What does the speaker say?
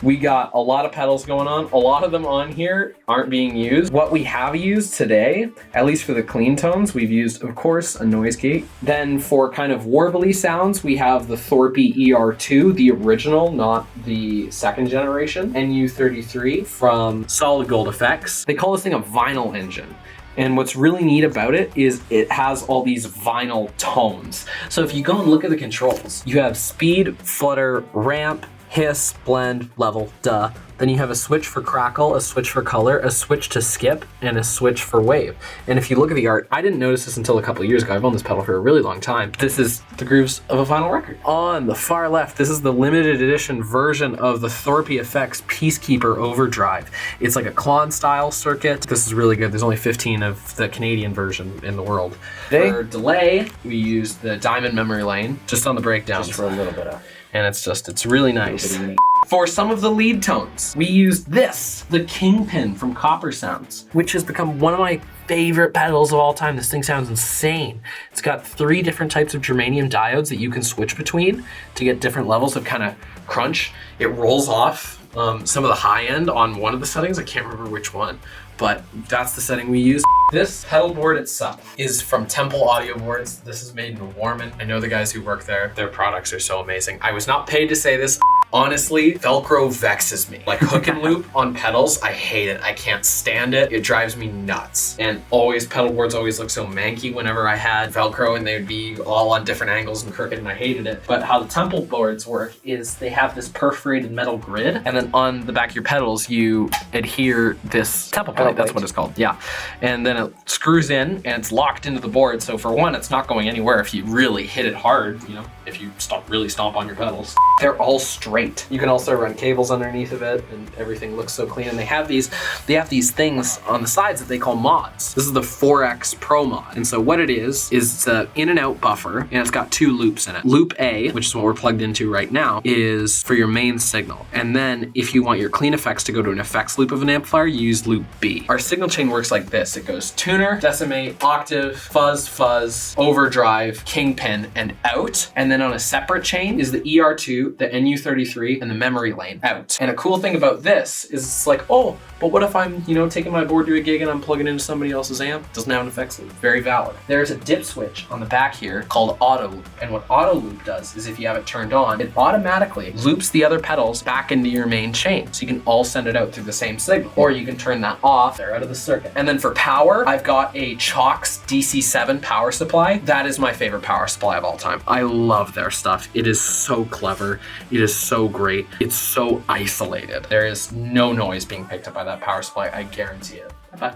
We got a lot of pedals going on. A lot of them on here aren't being used. What we have used today, at least for the clean tones, we've used, of course, a noise gate. Then for kind of warbly sounds, we have the Thorpe ER2, the original, not the second generation, NU33 from Solid Gold Effects. They call this thing a vinyl engine. And what's really neat about it is it has all these vinyl tones. So if you go and look at the controls, you have speed, flutter, ramp, hiss, blend, level, duh. Then you have a switch for crackle, a switch for color, a switch to skip, and a switch for wave. And if you look at the art, I didn't notice this until a couple of years ago. I've owned this pedal for a really long time. This is the grooves of a vinyl record. On the far left, this is the limited edition version of the Thorpe Effects Peacekeeper Overdrive. It's like a Klon style circuit. This is really good. There's only 15 of the Canadian version in the world. For delay, we used the Diamond Memory Lane just on the breakdowns. Just for a little bit of. And it's really nice. For some of the lead tones, we used this, the Kingpin from Copper Sounds, which has become one of my favorite pedals of all time. This thing sounds insane. It's got 3 different types of germanium diodes that you can switch between to get different levels of kind of crunch. It rolls off some of the high end on one of the settings. I can't remember which one, but that's the setting we use. This pedal board itself is from Temple Audio Boards. This is made in Warman. I know the guys who work there. Their products are so amazing. I was not paid to say this. Honestly, Velcro vexes me. Like hook and loop on pedals, I hate it. I can't stand it. It drives me nuts. And always, pedal boards always look so manky whenever I had Velcro, and they would be all on different angles and crooked, and I hated it. But how the Temple boards work is they have this perforated metal grid, and then on the back of your pedals, you adhere this Temple plate. That's what it's called. Yeah. And then it screws in and it's locked into the board. So for one, it's not going anywhere if you really hit it hard, you know, if you really stomp on your pedals. They're all straight. You can also run cables underneath of it, and everything looks so clean. And they have these things on the sides that they call mods. This is the 4X Pro mod. And so what it is it's an in and out buffer, and it's got 2 loops in it. Loop A, which is what we're plugged into right now, is for your main signal. And then if you want your clean effects to go to an effects loop of an amplifier, you use loop B. Our signal chain works like this. It goes tuner, decimate, octave, fuzz, overdrive, kingpin, and out. And then on a separate chain is the ER2, the NU33, and the memory lane out. And a cool thing about this is it's like, oh, but what if I'm, taking my board to a gig and I'm plugging into somebody else's amp? Doesn't have an effects loop. Very valid. There's a dip switch on the back here called auto loop. And what auto loop does is if you have it turned on, it automatically loops the other pedals back into your main chain. So you can all send it out through the same signal. Or you can turn that off. They're out of the circuit. And then for power, I've got a Chalks DC7 power supply. That is my favorite power supply of all time. I love their stuff. It is so clever. It is so great. It's so isolated. There is no noise being picked up by that power supply. I guarantee it. Bye.